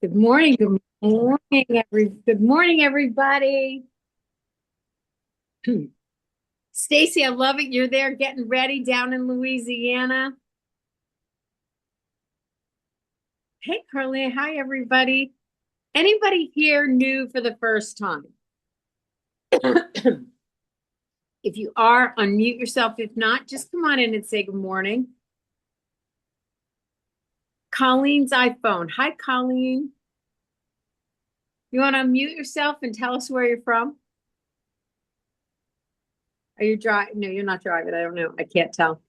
Good morning. Good morning, everybody. Stacy, I love it. You're there getting ready down in Louisiana. Hey, Carly. Hi, everybody. Anybody here new for the first time? If you are, unmute yourself. If not, just come on in and say good morning. Colleen's iPhone. Hi, Colleen. You want to unmute yourself and tell us where you're from? Are you driving? No, you're not driving. I don't know. I can't tell.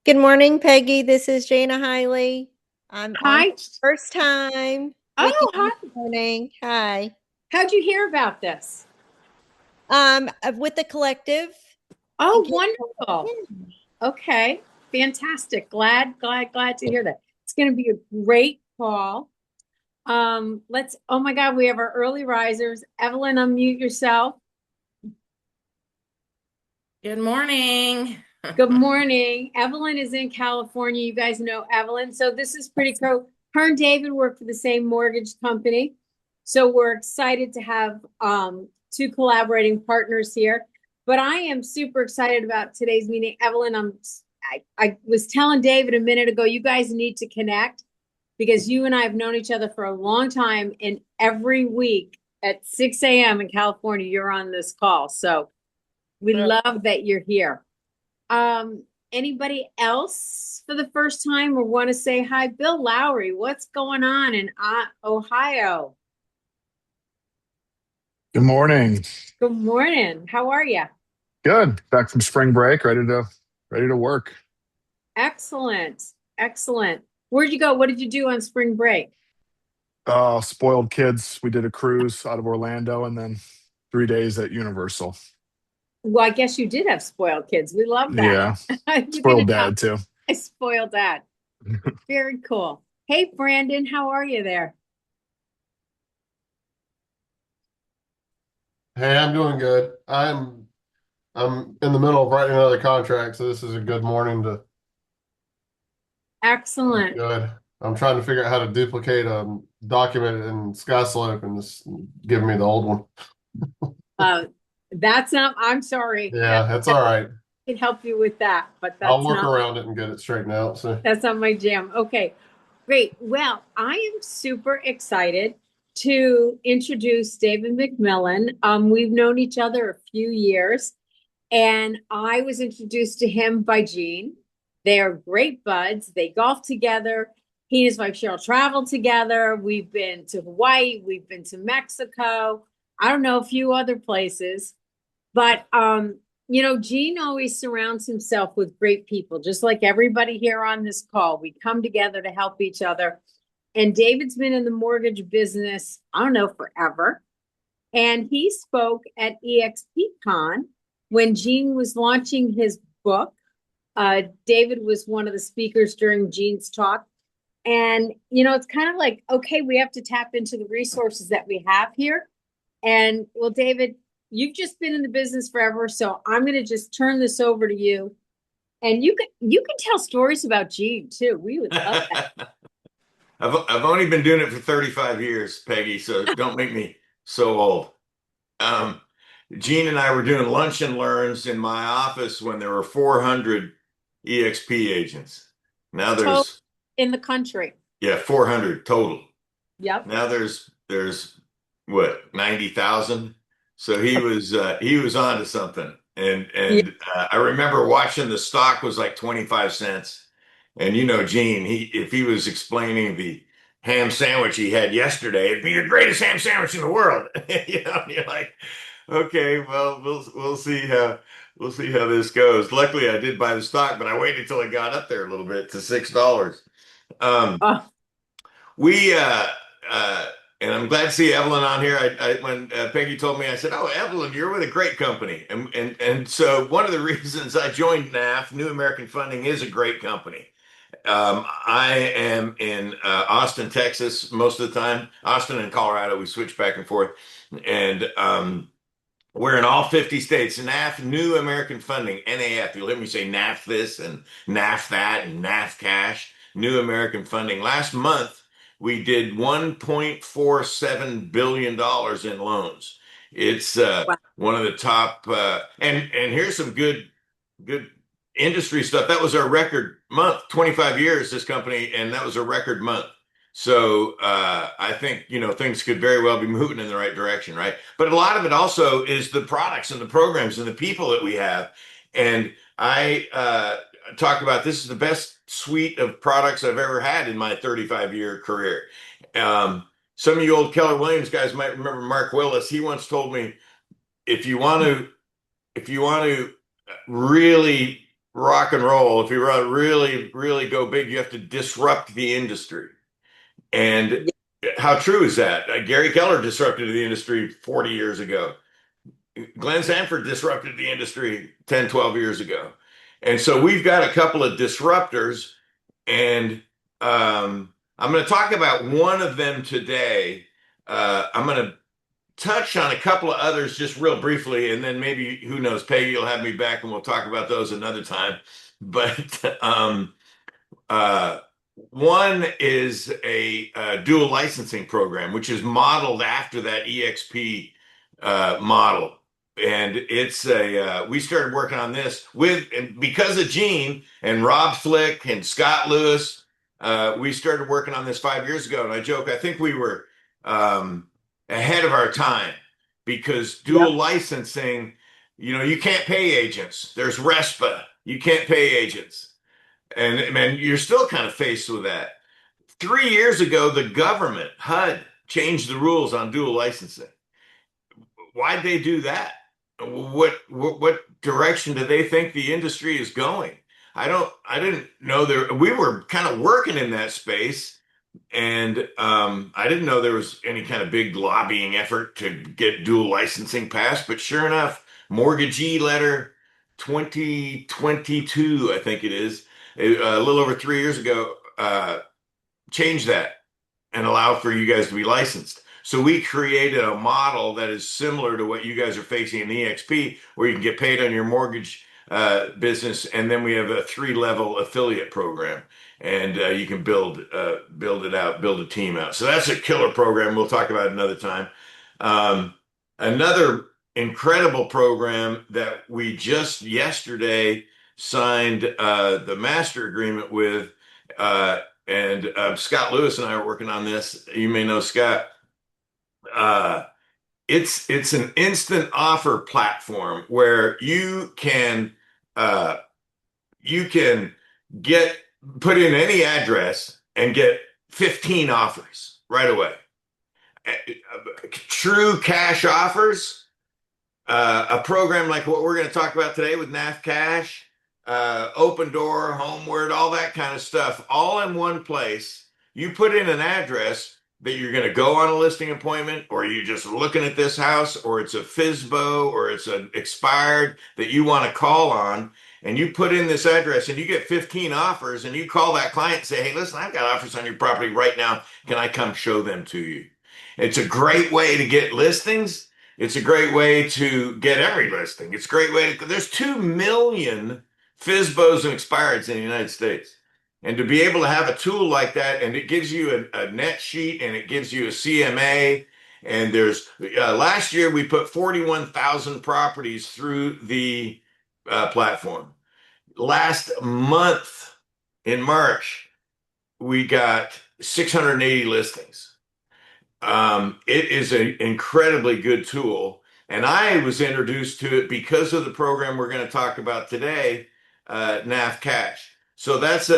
Good morning, Peggy. This is Jana Hiley. I'm on Hi. first time with you Oh, hi. this morning. Hi. How'd you hear about this? With the collective. in Oh, Cape wonderful. Coral. Okay, fantastic. Glad to hear that. It's going to be a great call. Oh my God, we have our early risers. Evelyn, unmute yourself. Good morning. Good morning. Evelyn is in California. You guys know Evelyn. So this is pretty cool. Her and David work for the same mortgage company. So we're excited to have two collaborating partners here. But I am super excited about today's meeting. Evelyn, I was telling David a minute ago, you guys need to connect because you and I have known each other for a long time. And every week at 6 a.m. in California, you're on this call. So we love that you're here. Anybody else for the first time or want to say hi? Bill Lowry, what's going on in Ohio? Good morning. Good morning. How are you? Good. Back from spring break, ready to work. Excellent. Excellent. Where'd you go? What did you do on spring break? Spoiled kids. We did a cruise out of Orlando and then 3 days at Universal. Well, I guess you did have spoiled kids. We love that. Yeah. You can Spoiled have dad too. a spoiled dad. Very cool. Hey, Brandon, how are you there? Hey, I'm doing good. I'm in the middle of writing another contract, so this is a good morning to Excellent. good. I'm trying to figure out how to duplicate a document in SkySlope and just give me the old one. Uh, that's not, I'm sorry. Yeah, that's all right. Can help you with that, but I'll work around it and get it straightened out. So that's not my jam. Okay, great. Well, I am super excited to introduce David McMillan. We've known each other a few years, and I was introduced to him by Gene. They are great buds. They golf together. He and his wife Cheryl travel together. We've been to Hawaii. We've been to Mexico. I don't know, a few other places. But Gene always surrounds himself with great people, just like everybody here on this call. We come together to help each other. And David's been in the mortgage business, I don't know, forever. And he spoke at EXPCon when Gene was launching his book. David was one of the speakers during Gene's talk. And, it's kind of like, okay, we have to tap into the resources that we have here. And well, David, you've just been in the business forever, so I'm going to just turn this over to you. And you can tell stories about Gene too. We would love that. I've only been doing it for 35 years, Peggy, so don't make me so old. Um, Gene and I were doing lunch and learns in my office when there were 400 EXP agents. Now Total there's in the country. yeah, 400 total. Yep. Now there's what, 90,000. So he was on to something. And Yeah. I remember watching the stock was like 25 cents. And Gene, if he was explaining the ham sandwich he had yesterday, it'd be the greatest ham sandwich in the world. And you're like, okay, well, we'll see how this goes. Luckily, I did buy the stock, but I waited till it got up there a little bit to $6. Um, Oh, we uh, and I'm glad to see Evelyn on here. When Peggy told me, I said, "Oh, Evelyn, you're with a great company," and so one of the reasons I joined NAF, New American Funding, is a great company. I am in Austin, Texas, most of the time. Austin and Colorado, we switch back and forth, and we're in all 50 states. NAF, New American Funding, NAF. You'll hear me say NAF this and NAF that and NAF cash. new American funding. Last month, we did $1.47 billion in loans. It's Wow. one of the top, and here's some good industry stuff. That was our record month, 25 years, this company, and that was a record month. So I think, things could very well be moving in the right direction, right? But a lot of it also is the products and the programs and the people that we have. And I talk about this is the best suite of products I've ever had in my 35-year career. Um, some of you old Keller Williams guys might remember Mark Willis. He once told me, if you want to, if you want to really rock and roll, if you want to really, really go big, you have to disrupt the industry. And Yeah. how true is that? Gary Keller disrupted the industry 40 years ago. Glenn Sanford disrupted the industry 10, 12 years ago. And so we've got a couple of disruptors, and I'm going to talk about one of them today. I'm going to touch on a couple of others just real briefly, and then maybe, who knows, Peggy, you'll have me back and we'll talk about those another time. But uh, one is a dual licensing program, which is modeled after that EXP model. And we started working on this and because of Gene and Rob Flick and Scott Lewis, we started working on this 5 years ago. And I joke, I think we were ahead of our time, because dual Yep. licensing, you can't pay agents. There's RESPA. You can't pay agents. And man, you're still kind of faced with that. 3 years ago, the government, HUD, changed the rules on dual licensing. Why'd they do that? What direction do they think the industry is going? I didn't know we were kind of working in that space, and I didn't know there was any kind of big lobbying effort to get dual licensing passed. But sure enough, Mortgagee Letter 2022, I think it is, a little over 3 years ago, changed that and allow for you guys to be licensed. So we created a model that is similar to what you guys are facing in EXP, where you can get paid on your mortgage business, and then we have a 3-level affiliate program, and you can build it out, build a team out. So that's a killer program. We'll talk about it another time. Another incredible program that we just yesterday signed the master agreement with. And Scott Lewis and I are working on this. You may know Scott. It's an instant offer platform where you can get put in any address and get 15 offers right away. True cash offers. A program like what we're going to talk about today with NAF Cash, Open Door, Homeward, all that kind of stuff, all in one place. You put in an address that you're going to go on a listing appointment, or you're just looking at this house, or it's a FSBO, or it's an expired that you want to call on, and you put in this address and you get 15 offers, and you call that client and say, hey, listen, I've got offers on your property right now. Can I come show them to you? It's a great way to get listings. It's a great way to get every listing. It's a great way there's 2 million FSBOs and expireds in the United States. And to be able to have a tool like that, and it gives you a net sheet, and it gives you a CMA. And there's last year we put 41,000 properties through the platform. Last month in March, we got 680 listings. It is an incredibly good tool, and I was introduced to it because of the program we're going to talk about today, NAF Cash. So that's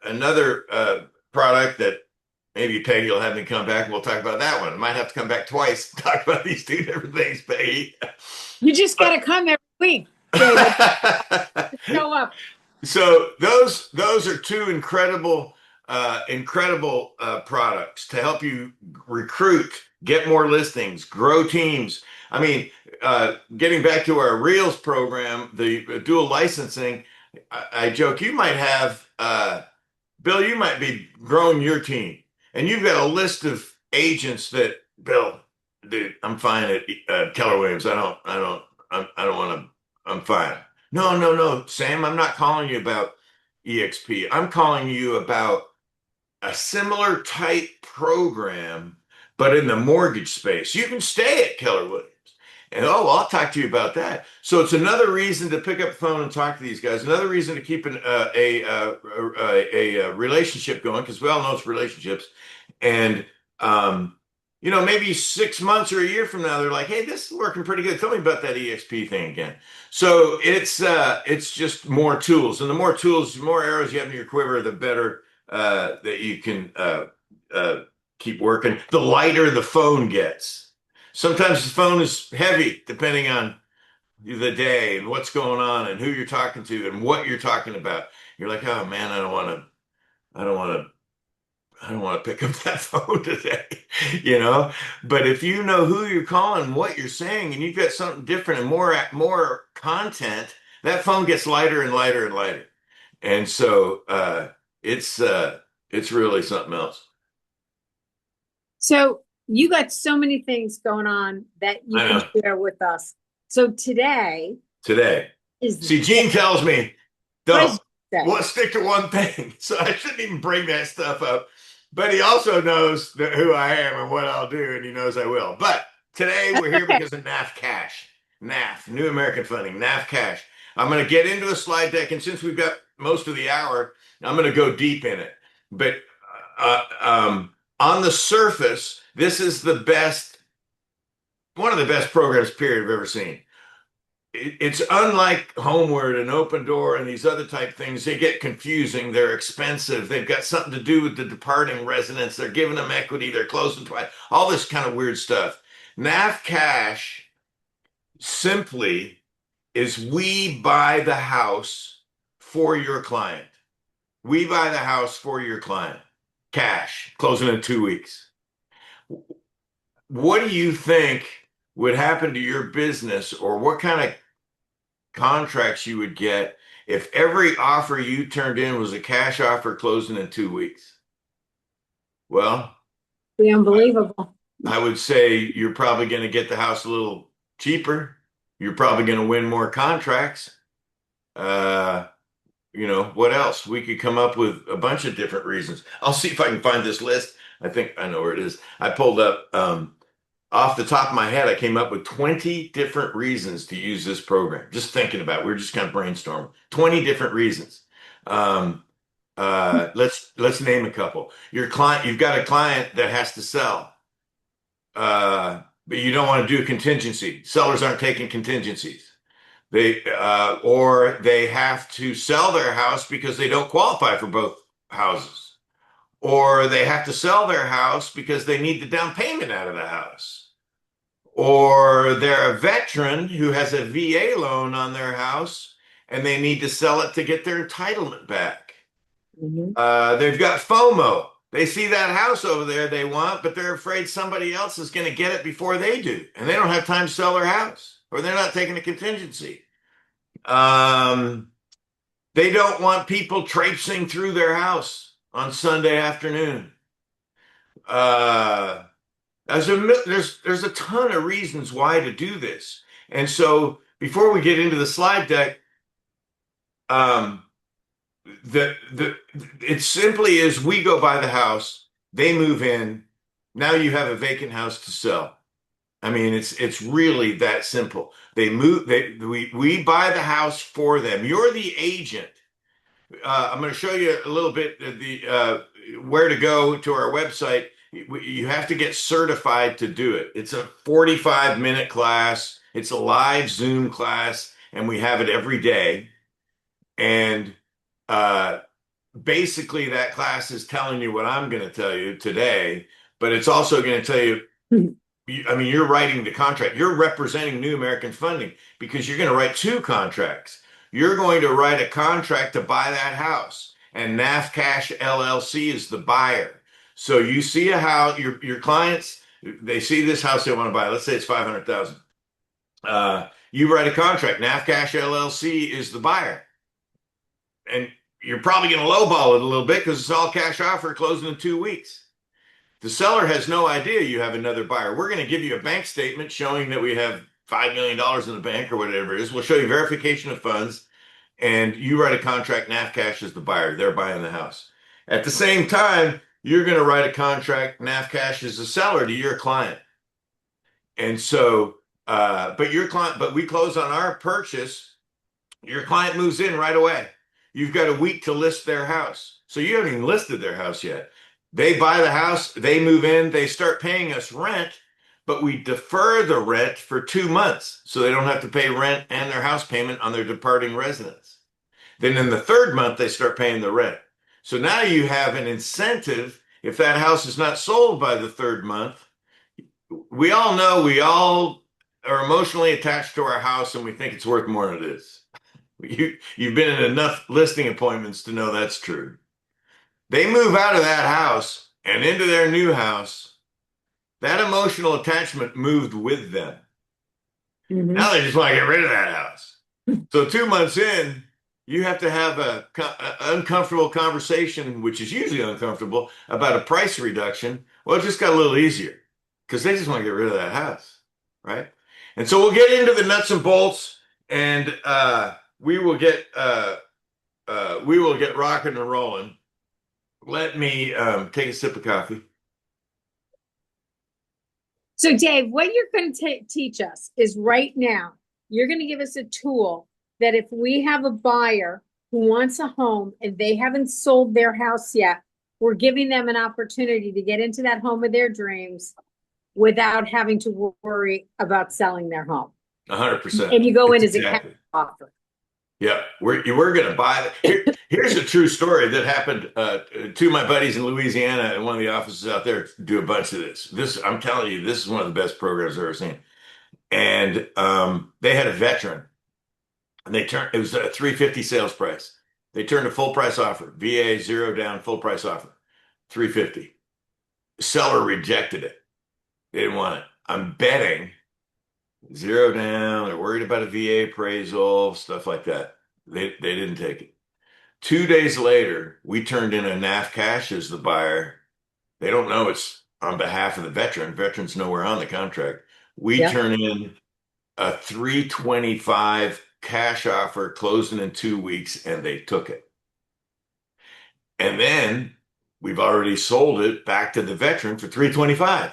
another product that maybe Peggy will have me come back, and we'll talk about that one. I might have to come back twice to talk about these 2 different things, Peggy. You just got to come every week, David. Show up. So those are 2 incredible products to help you recruit, get more listings, grow teams. I mean, getting back to our Reels program, the dual licensing, I joke, you might have, Bill, you might be growing your team, and you've got a list of agents that, Bill, dude, I'm fine at Keller Williams. I don't want to, I'm fine. No, Sam, I'm not calling you about, EXP. I'm calling you about a similar type program, but in the mortgage space. You can stay at Keller Williams. And I'll talk to you about that. So it's another reason to pick up the phone and talk to these guys. Another reason to keep a relationship going, because we all know it's relationships. And maybe 6 months or a year from now, they're like, "Hey, this is working pretty good. Tell me about that EXP thing again." So it's just more tools, and the more tools, the more arrows you have in your quiver, the better that you can uh, keep working. The lighter the phone gets. Sometimes the phone is heavy, depending on the day and what's going on and who you're talking to and what you're talking about. You're like, "Oh man, I don't want to I don't want to pick up that phone today," you know. But if you know who you're calling, what you're saying, and you've got something different and more content, that phone gets lighter and lighter and lighter. And so it's it's really something else. So you got so many things going on that you I can know. share with us. So today Today, is the see, Gene tells me what does don't it say? stick to one thing, so I shouldn't even bring that stuff up. But he also knows who I am and what I'll do, and he knows I will. But today we're here Okay. because of NAF Cash, NAF, New American Funding, NAF Cash. I'm going to get into a slide deck, and since we've got most of the hour, I'm going to go deep in it. But on the surface, this is one of the best programs, period, I've ever seen. It's unlike Homeward and Open Door and these other type things. They get confusing. They're expensive. They've got something to do with the departing residents. They're giving them equity. They're closing twice. All this kind of weird stuff. NAF Cash simply is we buy the house for your client. We buy the house for your client. Cash, closing in 2 weeks. What do you think would happen to your business, or what kind of contracts you would get if every offer you turned in was a cash offer closing in 2 weeks? Well, The unbelievable. I would say you're probably going to get the house a little cheaper. You're probably going to win more contracts. Uh, what else? We could come up with a bunch of different reasons. I'll see if I can find this list. I think I know where it is. I pulled up off the top of my head, I came up with 20 different reasons to use this program. Just thinking about it. We were just kind of brainstorming. 20 different reasons. Let's name a couple. You've got a client that has to sell, but you don't want to do a contingency. Sellers aren't taking contingencies. Or they have to sell their house because they don't qualify for both houses. Or they have to sell their house because they need the down payment out of the house. Or they're a veteran who has a VA loan on their house and they need to sell it to get their entitlement back. Mhm. They've got FOMO. They see that house over there they want, but they're afraid somebody else is going to get it before they do. And they don't have time to sell their house, or they're not taking a contingency. Um, they don't want people traipsing through their house on Sunday afternoon. Uh, there's a ton of reasons why to do this. And so before we get into the slide deck, um, it simply is we go buy the house, they move in, now you have a vacant house to sell. I mean, it's really that simple. We buy the house for them. You're the agent. I'm going to show you a little bit of the where to go to our website. You have to get certified to do it. It's a 45-minute class. It's a live Zoom class, and we have it every day. And uh, basically, that class is telling you what I'm going to tell you today, but it's also going to tell you. I mean, you're writing the contract. You're representing New American Funding because you're going to write two contracts. You're going to write a contract to buy that house, and NAF Cash LLC is the buyer. So you see a house, your clients, they see this house they want to buy. Let's say it's 500,000. You write a contract. NAF Cash LLC is the buyer, and you're probably going to lowball it a little bit because it's all cash offer closing in 2 weeks. The seller has no idea you have another buyer. We're going to give you a bank statement showing that we have $5 million in the bank or whatever it is. We'll show you verification of funds. and you write a contract, NAF Cash is the buyer, they're buying the house. At the same time, you're going to write a contract, NAF Cash is the seller to your client. And so, but we close on our purchase, your client moves in right away. You've got a week to list their house. So you haven't even listed their house yet. They buy the house, they move in, they start paying us rent, but we defer the rent for 2 months so they don't have to pay rent and their house payment on their departing residence. Then in the third month, they start paying the rent. So now you have an incentive. If that house is not sold by the third month, we all know we all are emotionally attached to our house and we think it's worth more than it is. You've been in enough listing appointments to know that's true. They move out of that house and into their new house. That emotional attachment moved with them. Mhm. Now they just want to get rid of that house. So 2 months in, you have to have a uncomfortable conversation, which is usually uncomfortable, about a price reduction. Well, it just got a little easier because they just want to get rid of that house, right? And so we'll get into the nuts and bolts, and we will get rocking and rolling. Let me take a sip of coffee. So, Dave, what you're going to teach us is right now, you're going to give us a tool that if we have a buyer who wants a home and they haven't sold their house yet, we're giving them an opportunity to get into that home of their dreams without having to worry about selling their home. 100%. And you go in That's as a cash offer. Yeah, we're going to buy. Here's a true story that happened. Two of my buddies in Louisiana and one of the offices out there do a bunch of this. I'm telling you, this is one of the best programs I've ever seen. And they had a veteran, and it was a 350 sales price. They turned a full price offer, VA zero down, full price offer, 350. Seller rejected it. They didn't want it. I'm betting zero down. They're worried about a VA appraisal, stuff like that. They didn't take it. 2 days later, we turned in a NAF Cash as the buyer. They don't know it's on behalf of the veteran. Veterans know we're on the contract. We Yep. turn in a 325 cash offer closing in 2 weeks, and they took it. And then we've already sold it back to the veteran for 325.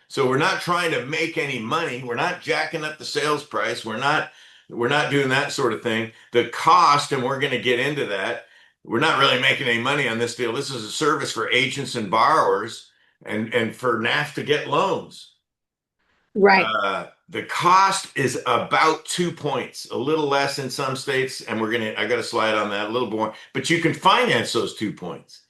So we're not trying to make any money. We're not jacking up the sales price. We're not doing that sort of thing. The cost, and we're going to get into that. We're not really making any money on this deal. This is a service for agents and borrowers and for NAF to get loans. Right. The cost is about 2 points, a little less in some states, and I got a slide on that a little more, but you can finance those 2 points.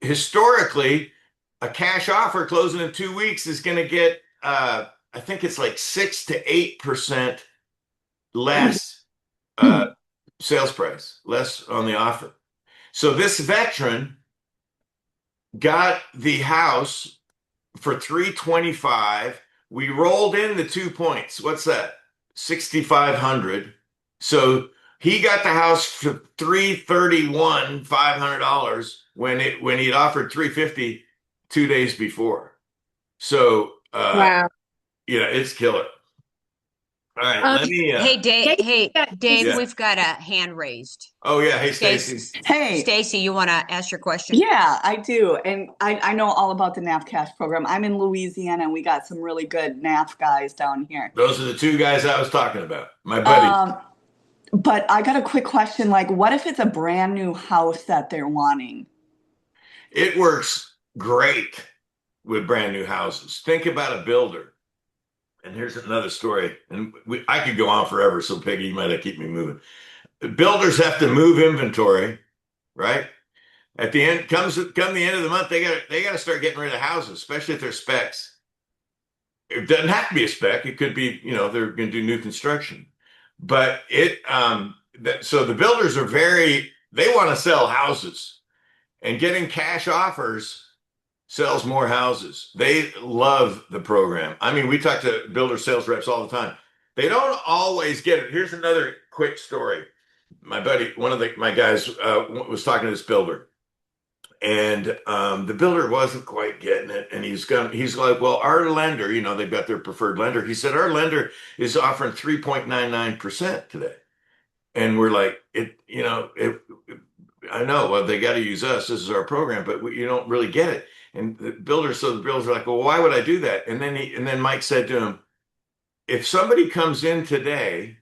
Historically, a cash offer closing in 2 weeks is going to get, I think it's like 6 to 8% less sales price, less on the offer. So this veteran got the house for 325. We rolled in the 2 points. What's that? 6,500. So he got the house for $331, $500 when he'd offered 350 2 days before. So Wow. it's killer. All right, let me Hey, Dave. Hey, Dave, Yeah. we've got a hand raised. Oh yeah, hey Stacy. Hey. Stacy, you want to ask your question? Yeah, I do. And I know all about the NAF Cash program. I'm in Louisiana and we got some really good NAF guys down here. Those are the two guys I was talking about. My buddies. But I got a quick question. Like, what if it's a brand new house that they're wanting? It works great with brand new houses. Think about a builder. And here's another story. And I could go on forever, so Peggy, you might have to keep me moving. Builders have to move inventory, right? At the end, come the end of the month, they got to start getting rid of houses, especially if they're specs. It doesn't have to be a spec. It could be, they're going to do new construction. But so the builders they want to sell houses, and getting cash offers sells more houses. They love the program. I mean, we talk to builder sales reps all the time. They don't always get it. Here's another quick story. My buddy, one of my guys, was talking to this builder, and the builder wasn't quite getting it. And he's like, well, our lender, they've got their preferred lender. He said, our lender is offering 3.99% today. And we're like, I know, well, they got to use us. This is our program, but you don't really get it. And the builders are like, well, why would I do that? And then Mike said to him, if somebody comes in today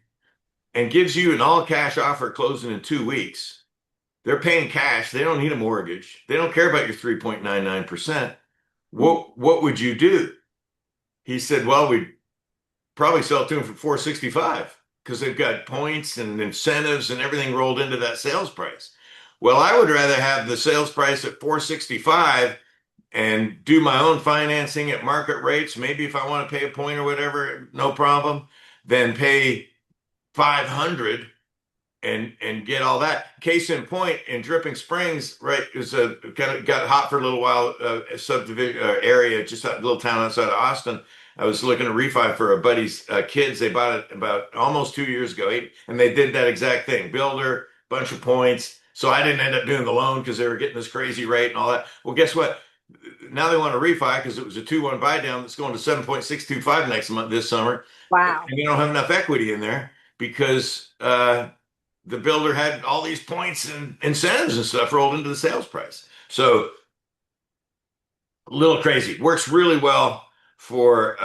and gives you an all cash offer closing in 2 weeks, they're paying cash. They don't need a mortgage. They don't care about your 3.99%. What would you do? He said, well, we'd probably sell it to them for 465 because they've got points and incentives and everything rolled into that sales price. Well, I would rather have the sales price at 465 and do my own financing at market rates. Maybe if I want to pay a point or whatever, no problem, than pay 500 and get all that. Case in point, in Dripping Springs, right, is a got hot for a little while, a subdivision area, just a little town outside of Austin. I was looking to refi for a buddy's kids. They bought it about almost 2 years ago, and they did that exact thing. Builder, bunch of points. So I didn't end up doing the loan because they were getting this crazy rate and all that. Well, guess what? Now they want to refi because it was a 2-1 buy down that's going to 7.625 next month this summer. Wow. And they don't have enough equity in there because the builder had all these points and incentives and stuff rolled into the sales price. So a little crazy. Works really well for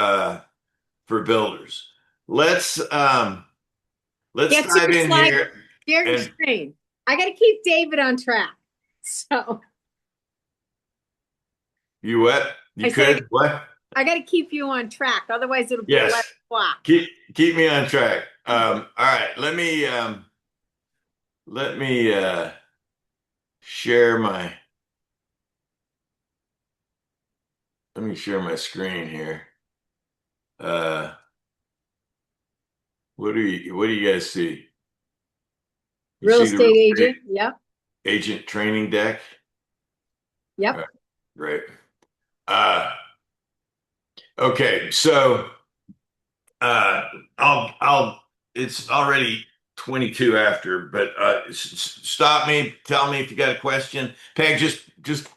builders. Let's Get dive your in slide, here. share your and- screen. I got to keep David on track. So You what? You I said could? What? I got to keep you on track. Otherwise, it'll be Yes. 11 o'clock. Keep me on track. All right. Let me share my screen here. What do you guys see? You Real see the estate agent. Yep. agent training deck? Yep. Great. Okay, so I'll it's already 22 after, but stop me, tell me if you got a question. Peg, just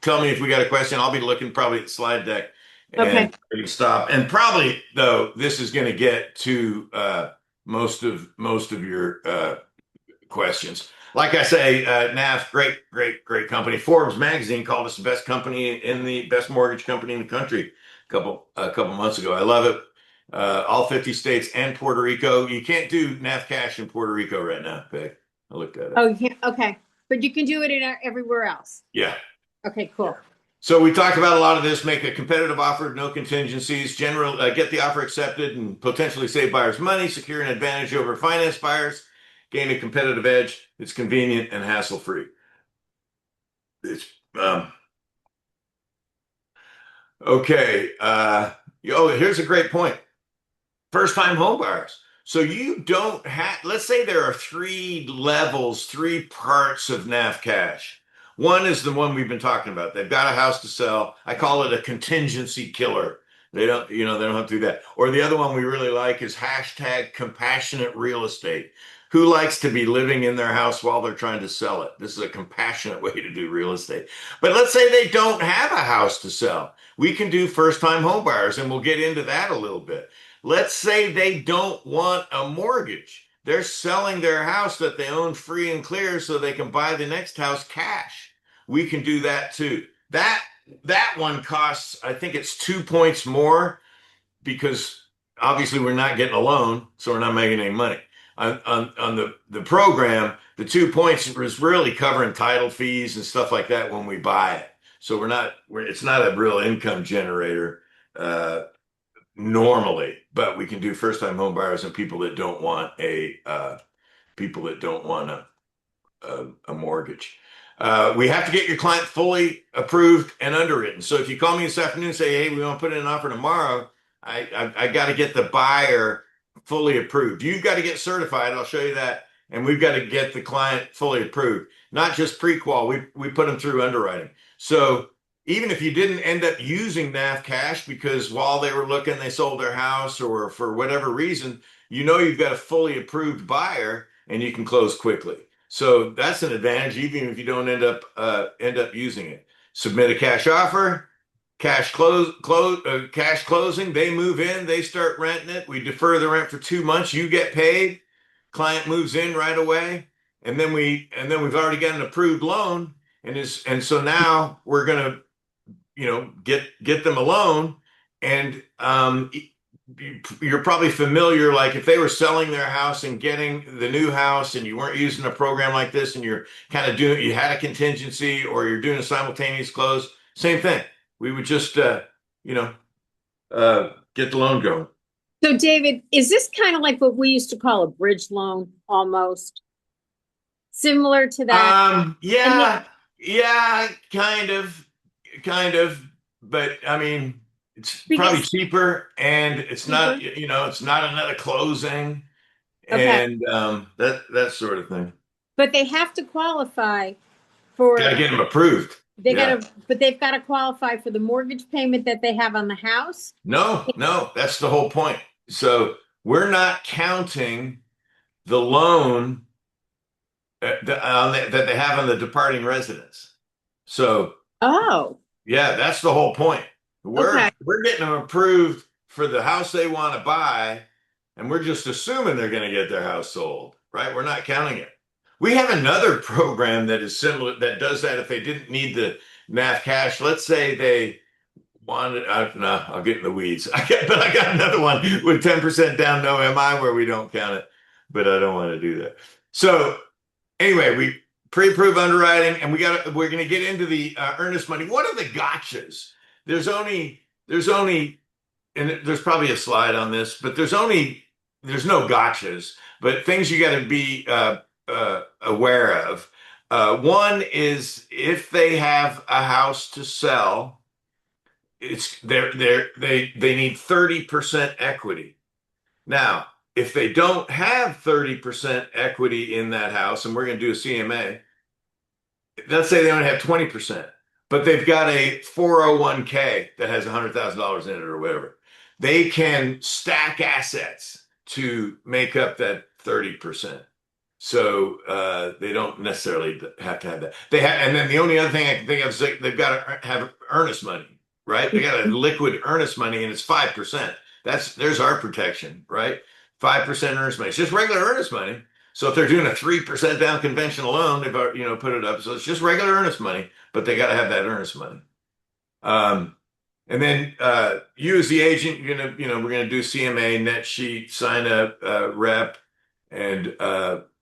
tell me if we got a question. I'll be looking probably at the slide deck and we can stop. And probably though, this is going to get to most of your questions. Like I say, NAF, great company. Forbes magazine called us the best company in the best mortgage company in the country a couple months ago. I love it. All 50 states and Puerto Rico. You can't do NAF cash in Puerto Rico right now, Peg. I looked at it. Oh, yeah. Okay. But you can do it everywhere else. Yeah. Okay, cool. So we talked about a lot of this. Make a competitive offer, no contingencies. Get the offer accepted and potentially save buyers money. Secure an advantage over finance buyers. Gain a competitive edge. It's convenient and hassle-free. It's okay. Here's a great point. First-time home buyers. So you don't have, let's say there are 3 parts of NAF cash. One is the one we've been talking about. They've got a house to sell. I call it a contingency killer. They don't have to do that. Or the other one we really like is hashtag compassionate real estate. Who likes to be living in their house while they're trying to sell it? This is a compassionate way to do real estate. But let's say they don't have a house to sell. We can do first-time home buyers, and we'll get into that a little bit. Let's say they don't want a mortgage. They're selling their house that they own free and clear so they can buy the next house cash. We can do that too. That one costs, I think it's 2 points more because obviously we're not getting a loan, so we're not making any money. On the program, the 2 points is really covering title fees and stuff like that when we buy it. So it's not a real income generator normally, but we can do first-time home buyers and people that don't want a mortgage. We have to get your client fully approved and underwritten. So if you call me this afternoon and say, hey, we want to put in an offer tomorrow, I got to get the buyer fully approved. You've got to get certified. I'll show you that. And we've got to get the client fully approved, not just pre-qual. We put them through underwriting. So even if you didn't end up using NAF cash because while they were looking, they sold their house or for whatever reason, you've got a fully approved buyer and you can close quickly. So that's an advantage, even if you don't end up using it. Submit a cash offer, cash closing. They move in, they start renting it. We defer the rent for 2 months. You get paid. client moves in right away, and then we've already got an approved loan, and so now we're gonna, get them a loan, and you're probably familiar, like if they were selling their house and getting the new house and you weren't using a program like this and you're kind of you had a contingency or you're doing a simultaneous close, same thing. We would just, get the loan going. So David, is this kind of like what we used to call a bridge loan almost? Similar to that? Yeah, yeah, kind of, but I mean, it's probably Because cheaper, and it's not, cheaper? it's not another closing, Okay. and that sort of thing. But they have to qualify Got to for get them approved. Yeah. but they've got to qualify for the mortgage payment that they have on the house. No, that's the whole point. So we're not counting the loan that they have on the departing residents. So Oh, yeah, that's the whole point. okay. We're getting them approved for the house they want to buy, and we're just assuming they're going to get their house sold, right? We're not counting it. We have another program that is similar that does that if they didn't need the NAF cash. Let's say they wanted, no, I'll get in the weeds. But I got another one with 10% down, no MI, where we don't count it, but I don't want to do that. So anyway, we pre-approve underwriting, and we're going to get into the earnest money. What are the gotchas? There's only, and there's probably a slide on this, but there's no gotchas, but things you got to be aware of. One is if they have a house to sell, they need 30% equity. Now, if they don't have 30% equity in that house, and we're going to do a CMA, let's say they only have 20%, but they've got a 401k that has $100,000 in it or whatever. They can stack assets to make up that 30%. So they don't necessarily have to have that. And then the only other thing I can think of is they've got to have earnest money, right? They got a liquid earnest money, and it's 5%. There's our protection, right? 5% earnest money. It's just regular earnest money. So if they're doing a 3% down conventional loan, they've put it up. So it's just regular earnest money, but they got to have that earnest money. And then you as the agent, we're gonna do CMA, net sheet, sign a rep, and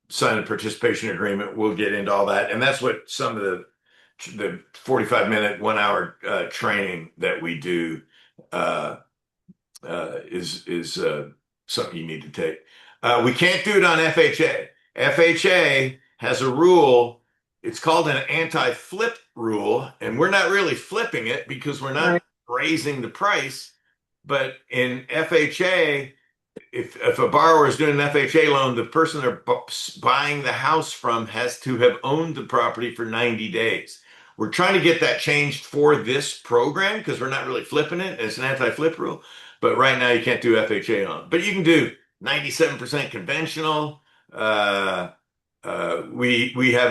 sign a participation agreement. We'll get into all that, and that's what some of the 45-minute, 1 hour training that we do is something you need to take. We can't do it on FHA. FHA has a rule. It's called an anti-flip rule, and we're not really flipping it because we're not raising the price. But in FHA, if a borrower is doing an FHA loan, the person they're buying the house from has to have owned the property for 90 days. We're trying to get that changed for this program because we're not really flipping it. It's an anti-flip rule. But right now you can't do FHA on. But you can do 97% conventional. We have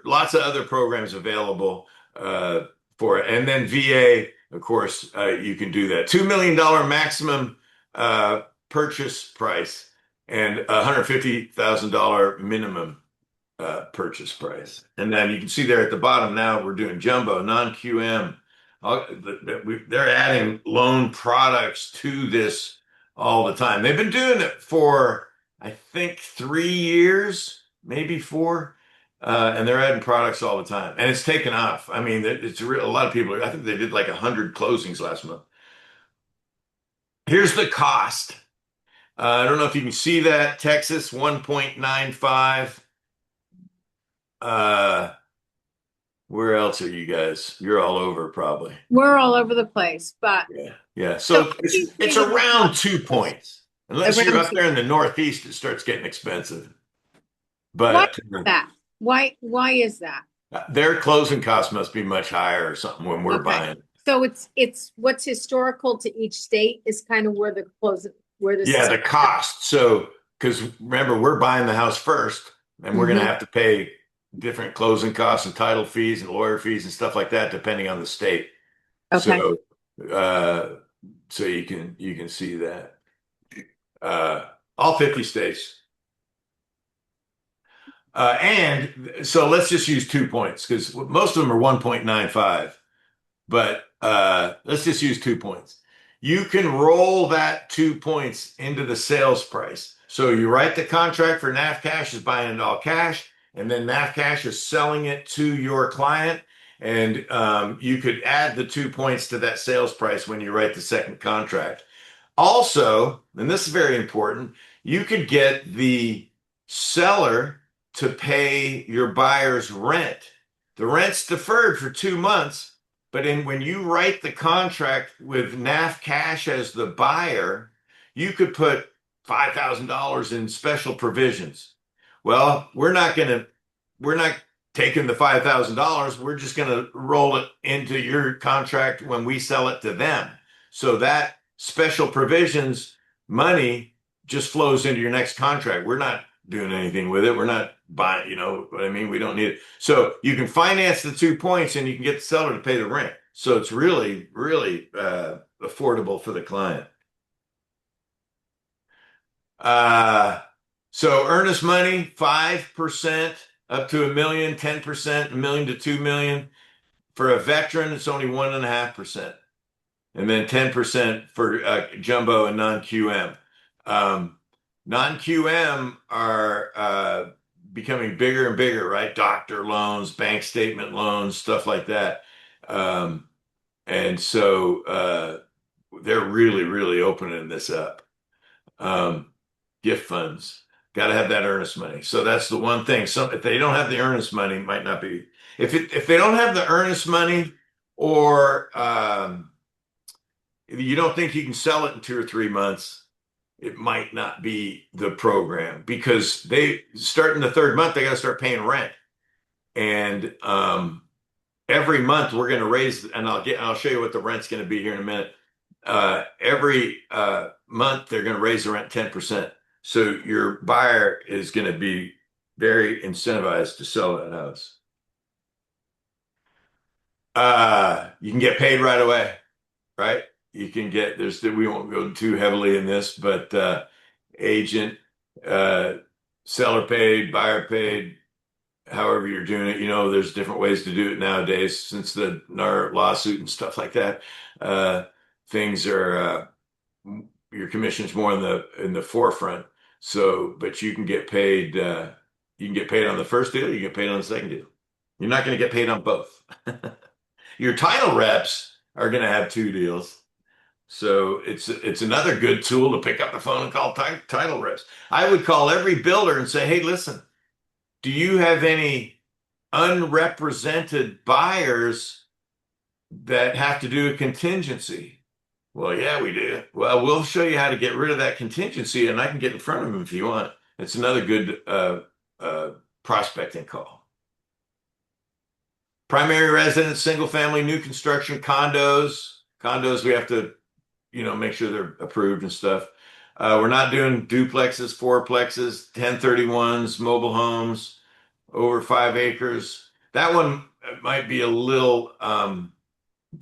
lots of other programs available for it. And then VA, of course, you can do that. $2 million maximum purchase price and $150,000 minimum purchase price. And then you can see there at the bottom now we're doing jumbo, non-QM. They're adding loan products to this all the time. They've been doing it for, I think, 3 years, maybe 4. And they're adding products all the time. And it's taken off. I mean, it's a lot of people, I think they did like 100 closings last month. Here's the cost. I don't know if you can see that. Texas, 1.95. Where else are you guys? You're all over probably. We're all over the place, but yeah. So it's around 2 points. Unless you're up there in the Northeast, it starts getting expensive. But why is that? Why is that? Their closing costs must be much higher or something when we're buying. So it's what's historical to each state is kind of where the cost. So because remember, we're buying the house first, and we're going to have to pay different closing costs and title fees and lawyer fees and stuff like that, depending on the state. Okay. So you can see that all 50 states. And so let's just use 2 points because most of them are 1.95, but let's just use 2 points. You can roll that 2 points into the sales price. So you write the contract for NAF Cash is buying it all cash, and then NAF Cash is selling it to your client. And you could add the 2 points to that sales price when you write the second contract. Also, and this is very important, you could get the seller to pay your buyer's rent. The rent's deferred for 2 months, but when you write the contract with NAF Cash as the buyer, you could put $5,000 in special provisions. Well, we're not taking the $5,000. We're just going to roll it into your contract when we sell it to them. So that special provisions money just flows into your next contract. We're not doing anything with it. We're not buying, you know what I mean? We don't need it. So you can finance the 2 points and you can get the seller to pay the rent. So it's really, really affordable for the client. So earnest money, 5% up to $1 million, 10%, $1 million to $2 million. For a veteran, it's only 1.5%. And then 10% for jumbo and non-QM. Non-QM are becoming bigger and bigger, right? Doctor loans, bank statement loans, stuff like that. And so they're really, really opening this up. Gift funds, got to have that earnest money. So that's the one thing. So if they don't have the earnest money, it might not be. If they don't have the earnest money, or you don't think you can sell it in 2 or 3 months, it might not be the program because they start in the third month, they got to start paying rent. And every month we're going to raise, and I'll show you what the rent's going to be here in a minute. Every month they're going to raise the rent 10%. So your buyer is going to be very incentivized to sell that house. You can get paid right away, right? You can get, we won't go too heavily in this, but agent, seller paid, buyer paid, however you're doing it. You know, there's different ways to do it nowadays since the NAR lawsuit and stuff like that. Things are, your commission's more in the forefront. So, but you can get paid, on the first deal, you get paid on the second deal. You're not going to get paid on both. Your title reps are going to have 2 deals. So it's another good tool to pick up the phone and call title reps. I would call every builder and say, hey, listen, do you have any unrepresented buyers that have to do a contingency? Well, yeah, we do. Well, we'll show you how to get rid of that contingency, and I can get in front of them if you want. It's another good prospecting call. Primary residence, single family, new construction, condos. Condos, we have to, make sure they're approved and stuff. We're not doing duplexes, fourplexes, 1031s, mobile homes, over 5 acres. That one might be a little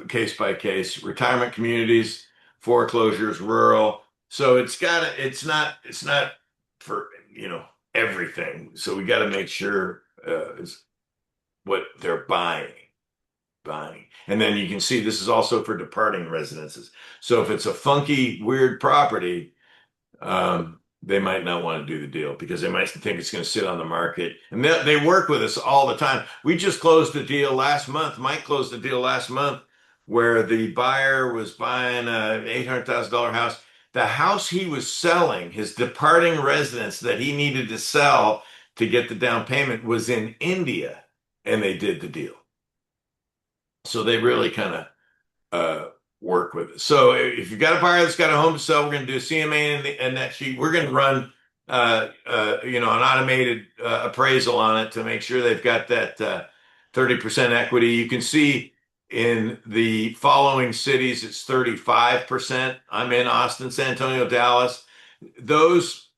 case by case. Retirement communities, foreclosures, rural. So it's not for, everything. So we got to make sure is what they're buying. And then you can see this is also for departing residences. So if it's a funky, weird property, they might not want to do the deal because they might think it's going to sit on the market. And they work with us all the time. We just closed a deal last month. Mike closed a deal last month where the buyer was buying an $800,000 house. The house he was selling, his departing residence that he needed to sell to get the down payment, was in India, and they did the deal. So they really kind of work with it. So if you've got a buyer that's got a home to sell, we're going to do a CMA and that sheet. We're going to run, an automated appraisal on it to make sure they've got that 30% equity. You can see in the following cities, it's 35%. I'm in Austin, San Antonio, Dallas. Those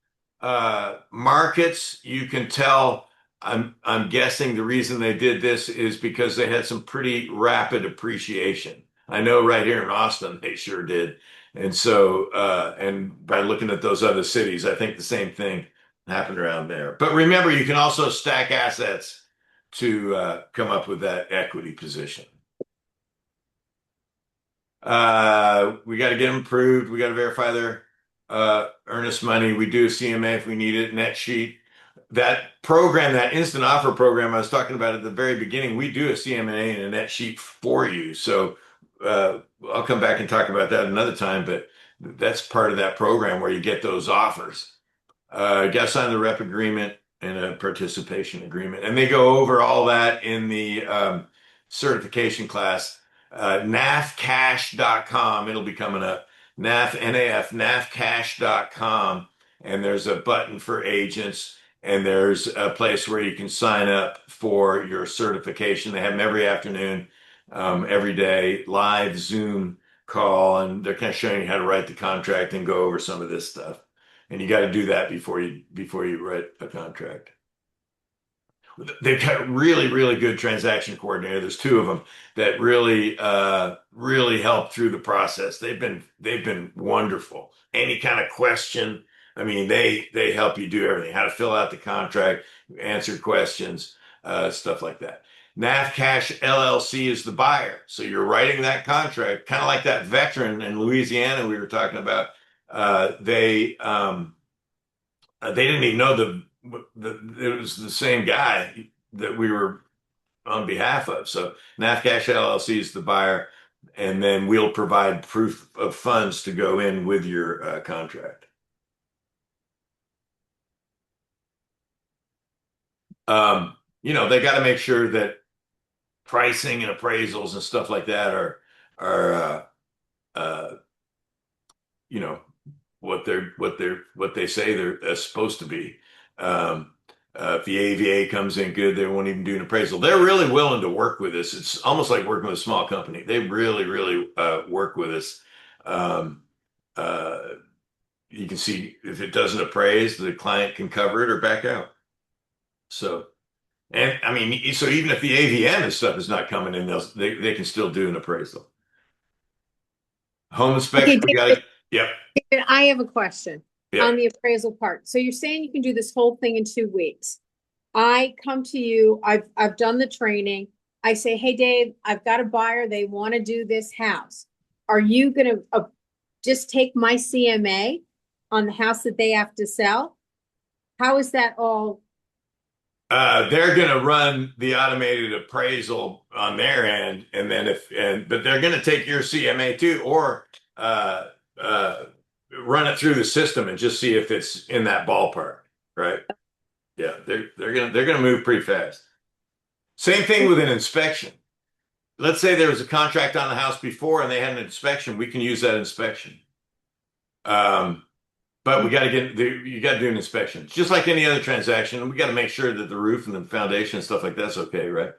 markets, you can tell. I'm guessing the reason they did this is because they had some pretty rapid appreciation. I know right here in Austin, they sure did. And so, and by looking at those other cities, I think the same thing happened around there. But remember, you can also stack assets to come up with that equity position. We got to get them approved. We got to verify their earnest money. We do a CMA if we need it, net sheet. That program, that instant offer program I was talking about at the very beginning, we do a CMA and a net sheet for you. So I'll come back and talk about that another time, but that's part of that program where you get those offers. You got to sign the rep agreement and a participation agreement. And they go over all that in the certification class. NAFcash.com. It'll be coming up. NAFcash.com. And there's a button for agents, and there's a place where you can sign up for your certification. They have them every afternoon, every day, live Zoom call, and they're kind of showing you how to write the contract and go over some of this stuff. And you got to do that before you write a contract. They've got really, really good transaction coordinator. There's two of them that really, really help through the process. They've been wonderful. Any kind of question, I mean, they help you do everything. How to fill out the contract, answer questions, stuff like that. NAF Cash LLC is the buyer. So you're writing that contract, kind of like that veteran in Louisiana we were talking about. They didn't even know it was the same guy that we were on behalf of. So NAF Cash LLC is the buyer, and then we'll provide proof of funds to go in with your contract. They got to make sure that pricing and appraisals and stuff like that are what they say they're supposed to be. If the AVA comes in good, they won't even do an appraisal. They're really willing to work with us. It's almost like working with a small company. They really, really work with us. You can see if it doesn't appraise, the client can cover it or back out. So, and I mean, so even if the AVM and stuff is not coming in, they can still do an appraisal. Home inspection, Okay, we got to, yep. David, I have a question Yeah. on the appraisal part. So you're saying you can do this whole thing in 2 weeks. I come to you, I've done the training. I say, hey, Dave, I've got a buyer. They want to do this house. Are you going to just take my CMA on the house that they have to sell? How is that all? They're going to run the automated appraisal on their end, and then but they're going to take your CMA too, or run it through the system and just see if it's in that ballpark, right? Yeah, they're gonna move pretty fast. Same thing with an inspection. Let's say there was a contract on the house before and they had an inspection. We can use that inspection. But you got to do an inspection. Just like any other transaction, we got to make sure that the roof and the foundation and stuff like that's okay, right?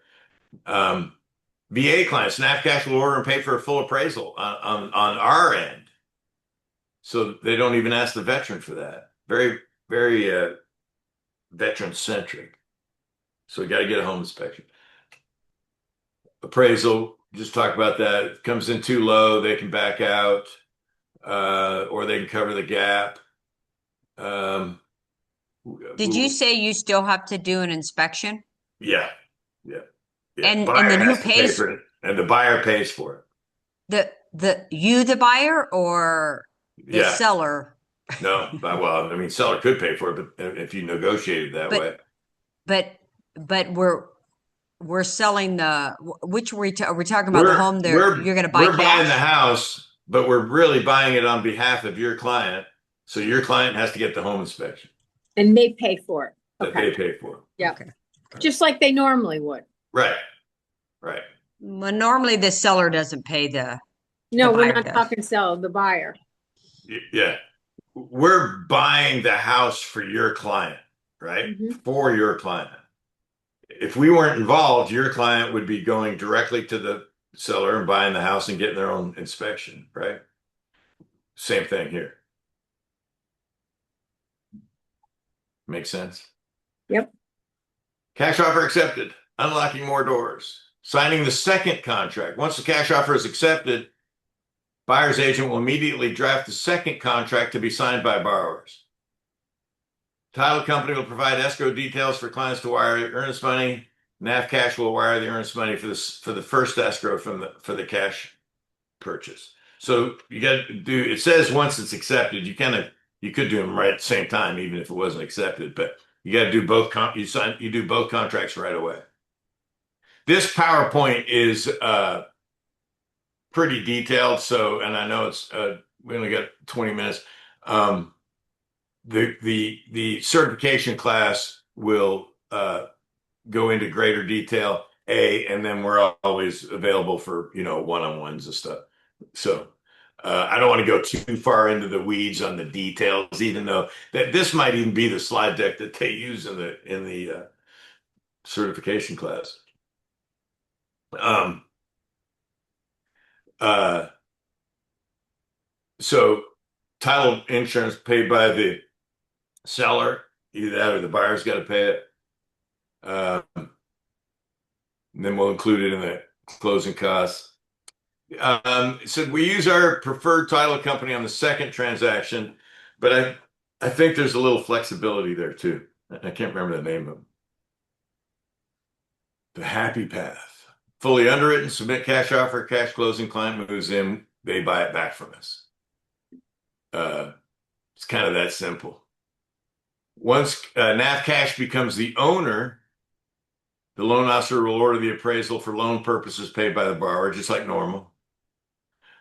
VA clients, NAF Cash will order and pay for a full appraisal on our end. So they don't even ask the veteran for that. Very, very veteran centric. So we got to get a home inspection. Appraisal, just talk about that. If it comes in too low, they can back out, or they can cover the gap. Did you say you still have to do an inspection? Yeah. And Buyer then who has to pay pays for it, and the buyer pays for it. The buyer or the seller? No, well, I mean, seller could pay for it, but if you negotiated that way. But we're selling which are we talking about the home there you're going to buy We're cash? buying the house, but we're really buying it on behalf of your client. So your client has to get the home inspection. And they pay for it. That they pay for. Yeah. Okay. Just like they normally would. Right. Well, normally the seller doesn't pay No, we're buyer not does. talking seller, the buyer. Yeah. We're buying the house for your client, right? For your client. If we weren't involved, your client would be going directly to the seller and buying the house and getting their own inspection, right? Same thing here. Makes sense? Yep. Cash offer accepted. Unlocking more doors. Signing the second contract. Once the cash offer is accepted, buyer's agent will immediately draft the second contract to be signed by borrowers. Title company will provide escrow details for clients to wire earnest money. NAF Cash will wire the earnest money for the first escrow for the cash purchase. So you got to do. It says once it's accepted, you could do them right at the same time, even if it wasn't accepted. But you got to do both. You do both contracts right away. This PowerPoint is pretty detailed. So, and I know it's we only got 20 minutes. The certification class will go into greater detail, and then we're always available for one-on-ones and stuff. So I don't want to go too far into the weeds on the details, even though that this might even be the slide deck that they use in the certification class. Um, so title insurance paid by the seller, either that or the buyer's got to pay it. And then we'll include it in the closing costs. So we use our preferred title company on the second transaction, but I think there's a little flexibility there too. I can't remember the name of them. The Happy Path. Fully underwritten, submit cash offer, cash closing, client moves in, they buy it back from us. It's kind of that simple. Once NAF Cash becomes the owner, the loan officer will order the appraisal for loan purposes paid by the borrower, just like normal.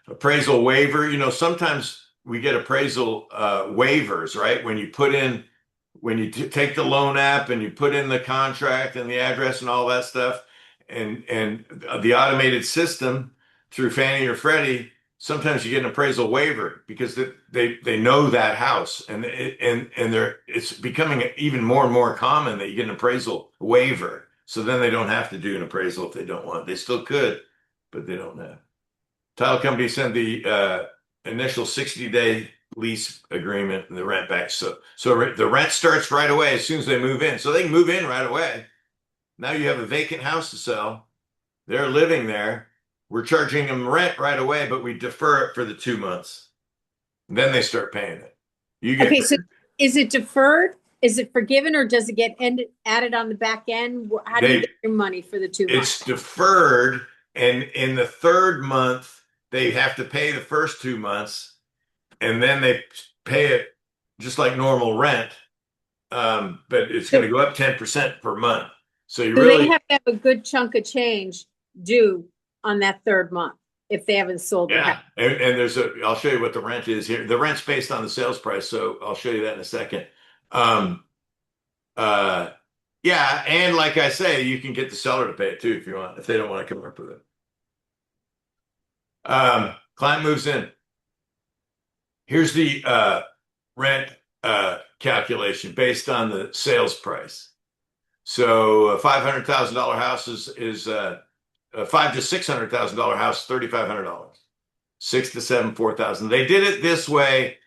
Appraisal waiver, sometimes we get appraisal waivers, right? When you take the loan app and you put in the contract and the address and all that stuff, and the automated system through Fannie or Freddie, sometimes you get an appraisal waiver because they know that house, and it's becoming even more and more common that you get an appraisal waiver. So then they don't have to do an appraisal if they don't want. They still could, but they don't have. Title company send the initial 60-day lease agreement and the rent back. So the rent starts right away as soon as they move in. So they can move in right away. Now you have a vacant house to sell. They're living there. We're charging them rent right away, but we defer it for the 2 months. Then they start paying it. Okay, so is it deferred? Is it forgiven, or does it get added on the back end? How do you get your money for the 2 months? It's deferred, and in the third month, they have to pay the first 2 months, and then they pay it just like normal rent. But it's going to go up 10% per month. So they have to have a good chunk of change due on that third month if they haven't sold their house. And I'll show you what the rent is here. The rent's based on the sales price, so I'll show you that in a second. Yeah, and like I say, you can get the seller to pay it too if you want, if they don't want to come up with it. Client moves in. Here's the rent calculation based on the sales price. So a $500,000 house is a $500,000 to $600,000 house, $3,500. 6 to 7, 4,000. They did it this way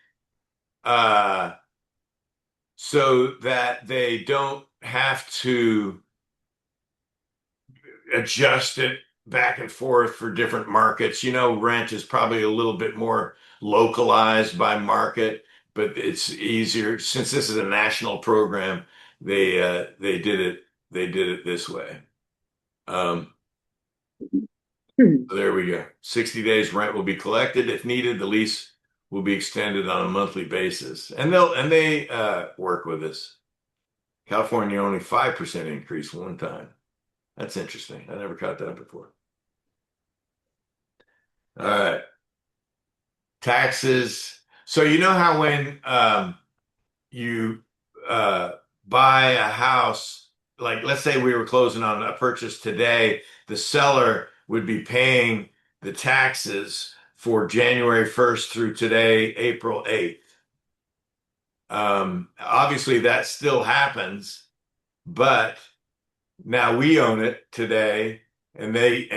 so that they don't have to adjust it back and forth for different markets. Rent is probably a little bit more localized by market, but it's easier since this is a national program. They did it this way. There we go. 60 days rent will be collected. If needed, the lease will be extended on a monthly basis. And they work with us. California only 5% increase one time. That's interesting. I never caught that before. All right. Taxes. So you know how when you buy a house, like let's say we were closing on a purchase today, the seller would be paying the taxes for January 1st through today, April 8th. Obviously that still happens, but now we own it today, and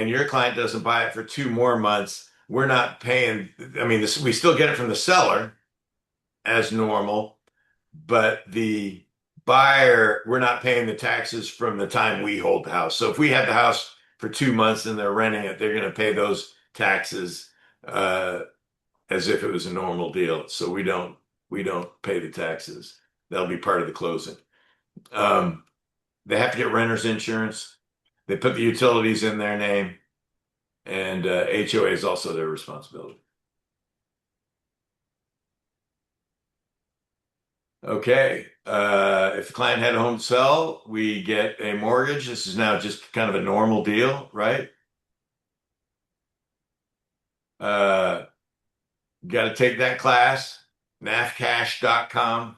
your client doesn't buy it for 2 more months. We're not paying. I mean, we still get it from the seller as normal, but the buyer, we're not paying the taxes from the time we hold the house. So if we had the house for 2 months and they're renting it, they're going to pay those taxes as if it was a normal deal. So we don't pay the taxes. That'll be part of the closing. They have to get renter's insurance. They put the utilities in their name, and HOA is also their responsibility. Okay. If the client had a home to sell, we get a mortgage. This is now just kind of a normal deal, right? Got to take that class, nafcash.com.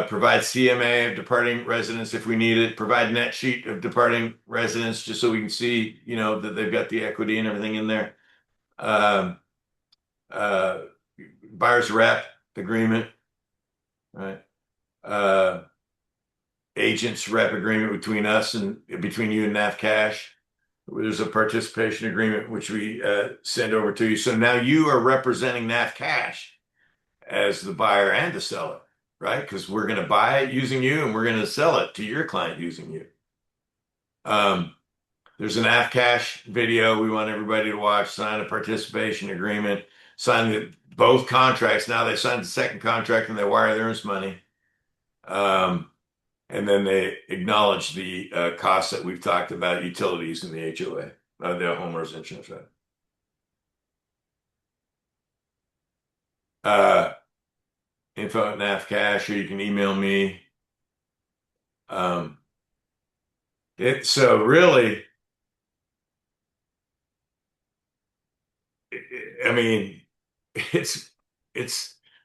Provide CMA of departing residents if we need it. Provide net sheet of departing residents just so we can see, that they've got the equity and everything in there. Um, uh, Buyer's rep agreement, right? Agents rep agreement between us and between you and NAFCash. There's a participation agreement which we send over to you. So now you are representing NAFCash as the buyer and the seller, right? Because we're going to buy it using you and we're going to sell it to your client using you. There's an NAFCash video we want everybody to watch. Sign a participation agreement. Sign both contracts. Now they signed the second contract and they wire their own money. And then they acknowledge the costs that we've talked about, utilities and the HOA, the homeowners insurance. Info at NAFCash, or you can email me. So really, I mean, it's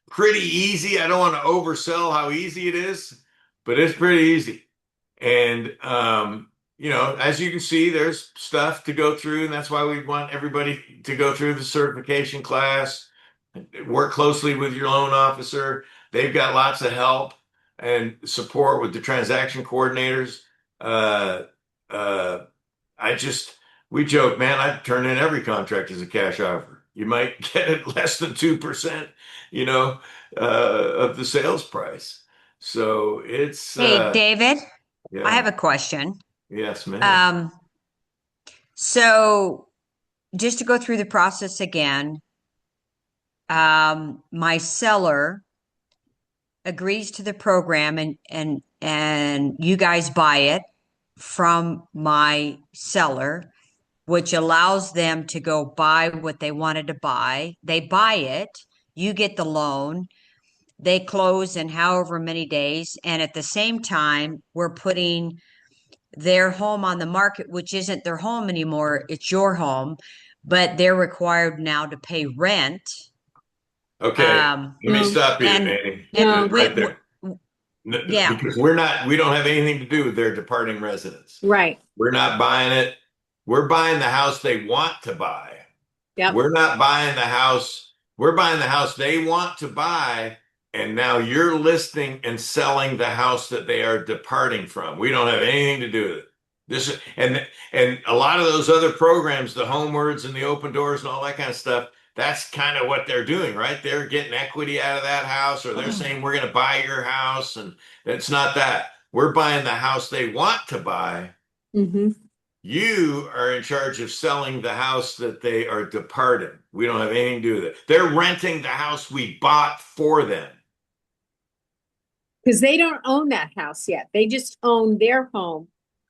pretty easy. I don't want to oversell how easy it is, but it's pretty easy. And as you can see, there's stuff to go through, and that's why we want everybody to go through the certification class, work closely with your loan officer. They've got lots of help and support with the transaction coordinators. We joke, man, I'd turn in every contract as a cash offer. You might get it less than 2%, of the sales price. So it's Hey, David, yeah. I have a question. Yes, ma'am. So just to go through the process again, my seller agrees to the program and you guys buy it from my seller, which allows them to go buy what they wanted to buy. They buy it, you get the loan, they close in however many days, and at the same time, we're putting their home on the market, which isn't their home anymore, it's your home, but they're required now to pay rent. Okay, let me stop you, Annie. Right there. Yeah. Because we don't have anything to do with their departing residents. Right. We're not buying it. We're buying the house they want to buy. Yep. We're not buying the house. We're buying the house they want to buy. And now you're listing and selling the house that they are departing from. We don't have anything to do with it. And a lot of those other programs, the Homewards and the Open Doors and all that kind of stuff, that's kind of what they're doing, right? They're getting equity out of that house, or they're saying we're going to buy your house, and it's not that. We're buying the house they want to buy. Mm-hmm. You are in charge of selling the house that they are departing. We don't have anything to do with it. They're renting the house we bought for them. Because they don't own that house yet. They just own their home.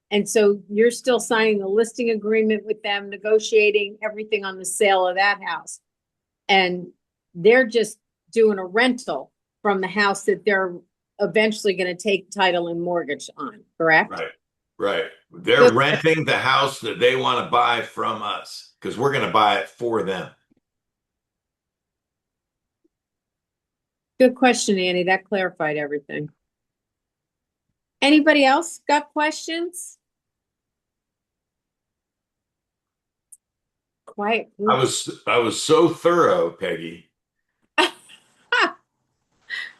And so you're still signing the listing agreement with them, negotiating everything on the sale of that house. And they're just doing a rental from the house that they're eventually going to take title and mortgage on, correct? Right. They're renting the house that they want to buy from us because we're going to buy it for them. Good question, Annie. That clarified everything. Anybody else got questions? Quiet group. I was so thorough, Peggy.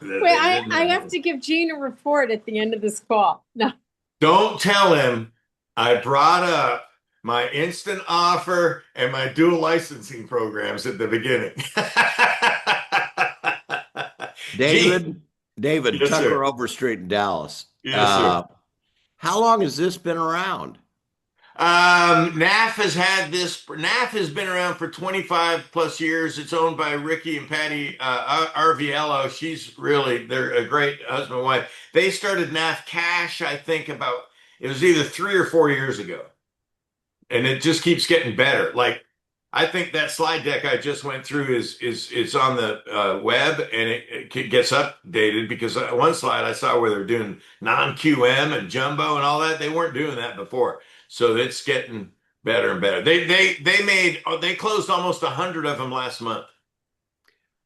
Wait, I have to give Gene a report at the end of this call. No. Don't tell him I brought up my instant offer and my dual licensing programs at the beginning. David, yes, Tucker sir. Overstreet in Dallas. Yes, sir. How long has this been around? NAF has been around for 25 plus years. It's owned by Ricky and Patty Arviello. They're a great husband and wife. They started NAF Cash, I think it was either 3 or 4 years ago. And it just keeps getting better. Like I think that slide deck I just went through is on the web and it gets updated because one slide I saw where they're doing non-QM and jumbo and all that. They weren't doing that before, so it's getting better and better. They closed almost 100 of them last month.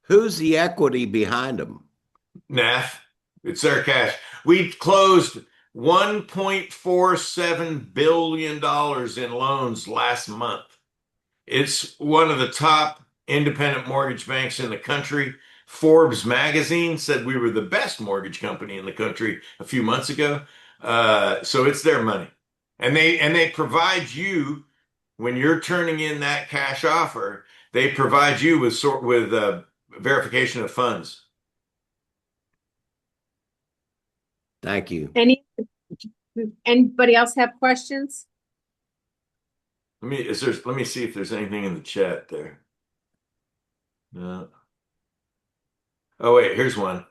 Who's the equity behind them? NAF, it's their cash. We closed $1.47 billion in loans last month. It's one of the top independent mortgage banks in the country. Forbes magazine said we were the best mortgage company in the country a few months ago. So it's their money. And they provide you when you're turning in that cash offer, they provide you with verification of funds. Thank you. Anybody else have questions? Let me see if there's anything in the chat there. No. Oh wait, here's one.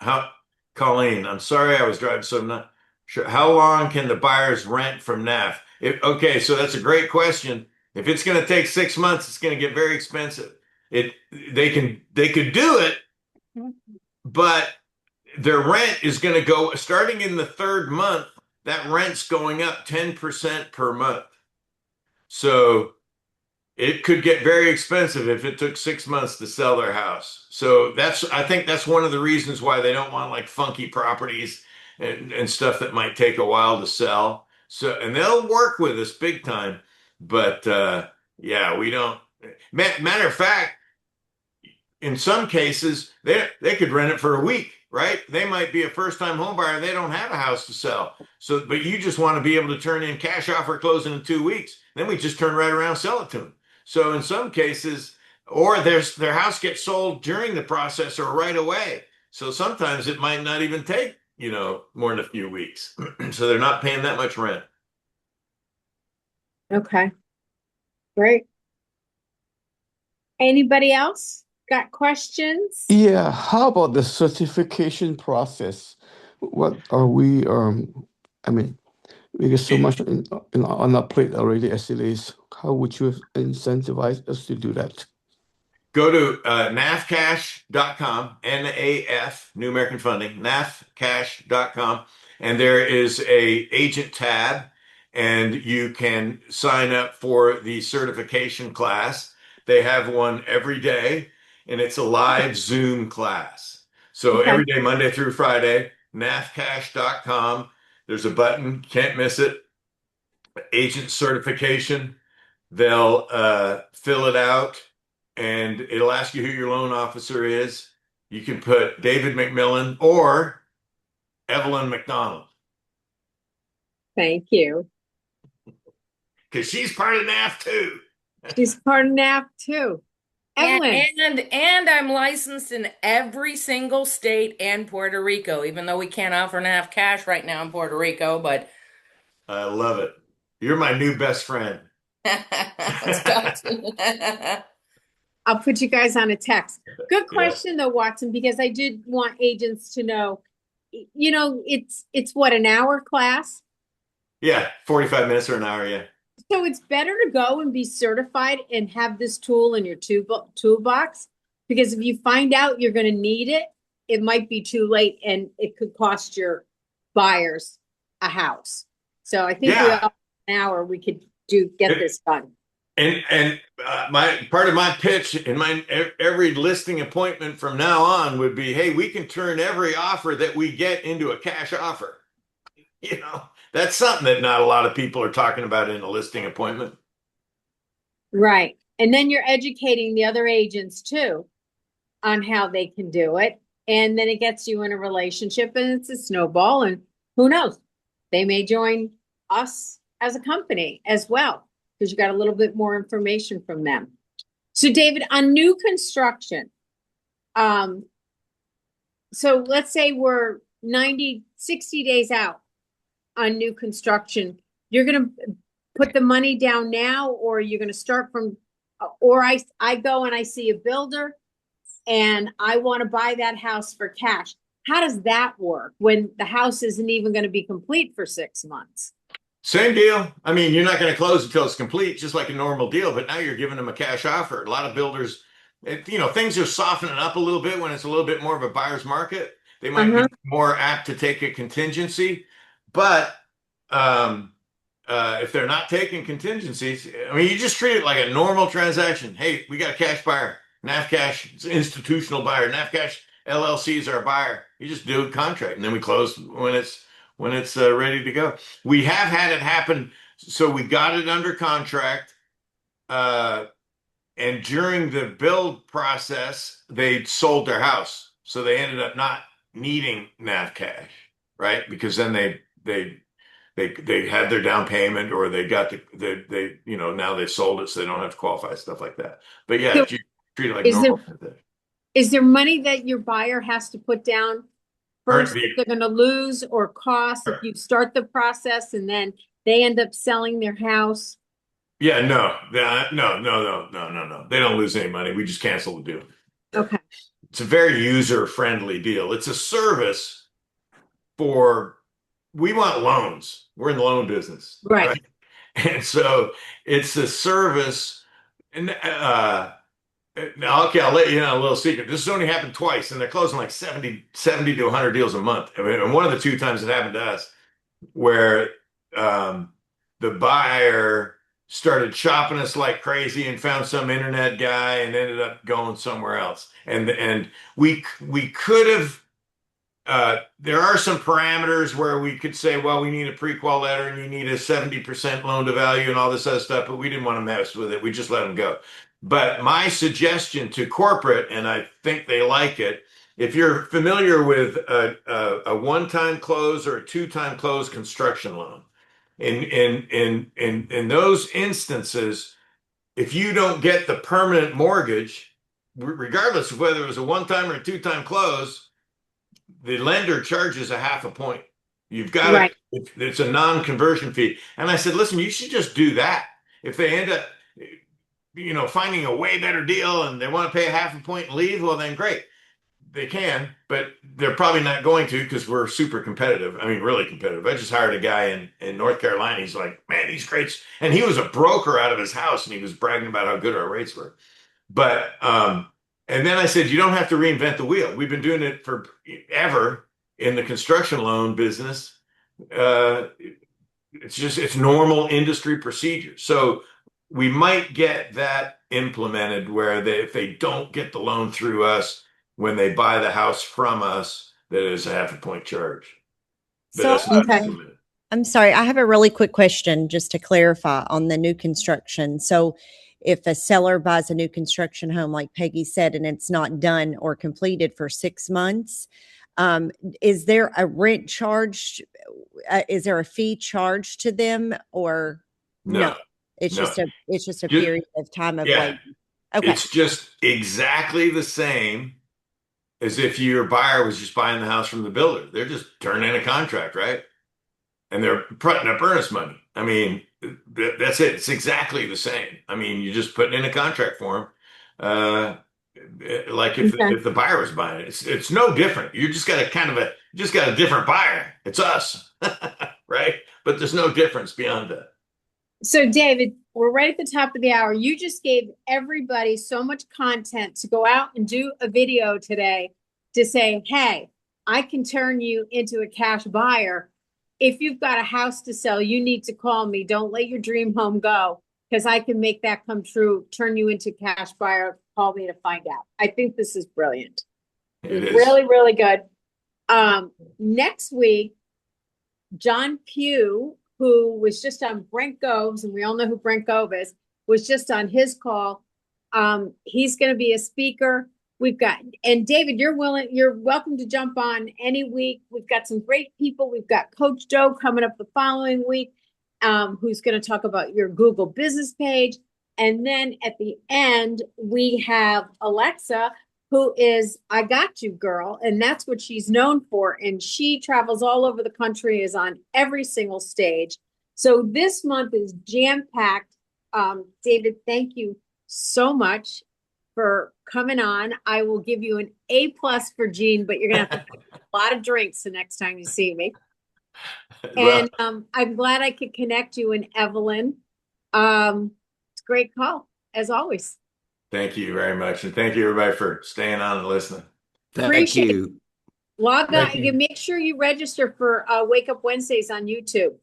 Colleen, I'm sorry I was driving, so I'm not sure. How long can the buyers rent from NAF? Okay, so that's a great question. If it's going to take 6 months, it's going to get very expensive. They could do it, but their rent is going to go starting in the third month. That rent's going up 10% per month. So it could get very expensive if it took 6 months to sell their house. So I think that's one of the reasons why they don't want like funky properties and stuff that might take a while to sell. So, and they'll work with us big time, but yeah, we don't. Matter of fact, in some cases, they could rent it for a week, right? They might be a first-time home buyer. They don't have a house to sell. So, but you just want to be able to turn in cash offer closing in 2 weeks. Then we just turn right around and sell it to them. So in some cases, or their house gets sold during the process or right away. So sometimes it might not even take, more than a few weeks. So they're not paying that much rent. Okay. Great. Anybody else got questions? Yeah, how about the certification process? What are we, I mean, we get so much on our plate already as it is. How would you incentivize us to do that? Go to nafcash.com, NAF, New American Funding, nafcash.com, and there is a agent tab, and you can sign up for the certification class. They have one every day, and it's a live Zoom class. So Okay. every day, Monday through Friday, nafcash.com. There's a button, can't miss it. Agent certification. They'll fill it out and it'll ask you who your loan officer is. You can put David McMillan or Evelyn McDonald. Thank you. Because she's part of NAF too. She's part of NAF too. Evelyn. And I'm licensed in every single state and Puerto Rico, even though we can't offer NAF cash right now in Puerto Rico, but I love it. You're my new best friend. let's talk. I'll put you guys on a text. Good question though, Watson, because I did want agents to know, it's what, an hour class? Yeah, 45 minutes or an hour, yeah. So it's better to go and be certified and have this tool in your toolbox, because if you find out you're going to need it, it might be too late and it could cost your buyers a house. So I think we all, an hour we could get this done. And my part of my pitch in every listing appointment from now on would be, hey, we can turn every offer that we get into a cash offer. That's something that not a lot of people are talking about in a listing appointment. Right. And then you're educating the other agents too on how they can do it. And then it gets you in a relationship and it's a snowball, and who knows, they may join us as a company as well, because you got a little bit more information from them. So David, on new construction, so let's say we're 60 days out on new construction, you're going to put the money down now, or you're going to start from, or I go and I see a builder and I want to buy that house for cash. How does that work when the house isn't even going to be complete for 6 months? Same deal. I mean, you're not going to close until it's complete, just like a normal deal, but now you're giving them a cash offer. A lot of builders, things are softening up a little bit when it's a little bit more of a buyer's market. They might be more apt to take a contingency, but um, if they're not taking contingencies, I mean, you just treat it like a normal transaction. Hey, we got a cash buyer, NAF Cash, it's an institutional buyer, NAF Cash LLC is our buyer. You just do a contract, and then we close when it's ready to go. We have had it happen. So we got it under contract. And during the build process, they sold their house. So they ended up not needing NAV cash, right? Because then they had their down payment, or they got now they've sold it, so they don't have to qualify, stuff like that. But yeah, So you treat it like is normal. is there money that your buyer has to put down first that they're going to lose or cost if you start the process and then they end up selling their house? Yeah, no. They don't lose any money. We just cancel the deal. Okay. It's a very user-friendly deal. It's a service for, we want loans. We're in the loan business. Right. And so it's a service. And okay, I'll let you in on a little secret. This has only happened twice, and they're closing like 70 to 100 deals a month. I mean, and one of the two times it happened to us, where the buyer started shopping us like crazy and found some internet guy and ended up going somewhere else. And we could have, there are some parameters where we could say, well, we need a pre-qual letter and you need a 70% loan to value and all this other stuff, but we didn't want to mess with it. We just let them go. But my suggestion to corporate, and I think they like it, if you're familiar with a one-time close or a two-time close construction loan, in those instances, if you don't get the permanent mortgage, regardless of whether it was a one-time or a two-time close, the lender charges a half a point. You've got it's a non-conversion fee. And I said, listen, you should just do that. If they end up, finding a way better deal and they want to pay a half a point and leave, well, then great. They can, but they're probably not going to, because we're super competitive. I mean, really competitive. I just hired a guy in North Carolina. He's like, man, these rates. And he was a broker out of his house, and he was bragging about how good our rates were. But, and then I said, you don't have to reinvent the wheel. We've been doing it forever in the construction loan business. It's normal industry procedure. So we might get that implemented where if they don't get the loan through us, when they buy the house from us, that is a half a point charge. But So, that's not okay. implemented. I'm sorry, I have a really quick question just to clarify on the new construction. So if a seller buys a new construction home, like Peggy said, and it's not done or completed for 6 months, is there a rent charged? Is there a fee charged to them, or no? It's just a period of time of waiting. Okay. It's just exactly the same as if your buyer was just buying the house from the builder. They're just turning in a contract, right? And they're putting up earnest money. I mean, that's it. It's exactly the same. I mean, you're just putting in a contract for them. Like if the buyer was buying it, it's no different. You just got a different buyer. It's us, right? But there's no difference beyond that. So David, we're right at the top of the hour. You just gave everybody so much content to go out and do a video today to say, hey, I can turn you into a cash buyer. If you've got a house to sell, you need to call me. Don't let your dream home go, because I can make that come true, turn you into a cash buyer. Call me to find out. I think this is brilliant. It is. Really, really good. Next week, John Pugh, who was just on Brent Gove's, and we all know who Brent Gove is, was just on his call. He's going to be a speaker. And David, you're welcome to jump on any week. We've got some great people. We've got Coach Joe coming up the following week, who's going to talk about your Google business page. And then at the end, we have Alexa, who is I Got You Girl, and that's what she's known for. And she travels all over the country, is on every single stage. So this month is jam-packed. David, thank you so much for coming on. I will give you an A+ for Jean, but you're gonna have to put a lot of drinks the next time you see me. Well, And I'm glad I could connect you and Evelyn. It's a great call, as always. thank you very much. And thank you everybody for staying on and listening. Thank Appreciate it. you. Log on. Thank you. Make sure you register for Wake Up Wednesdays on YouTube.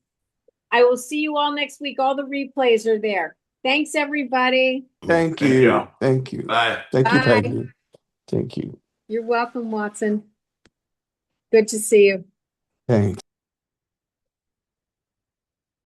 I will see you all next week. All the replays are there. Thanks, everybody. Thank Thank you. y'all. Thank you. Bye. Thank you, Bye. Peggy. Thank you. You're welcome, Watson. Good to see you. Thanks.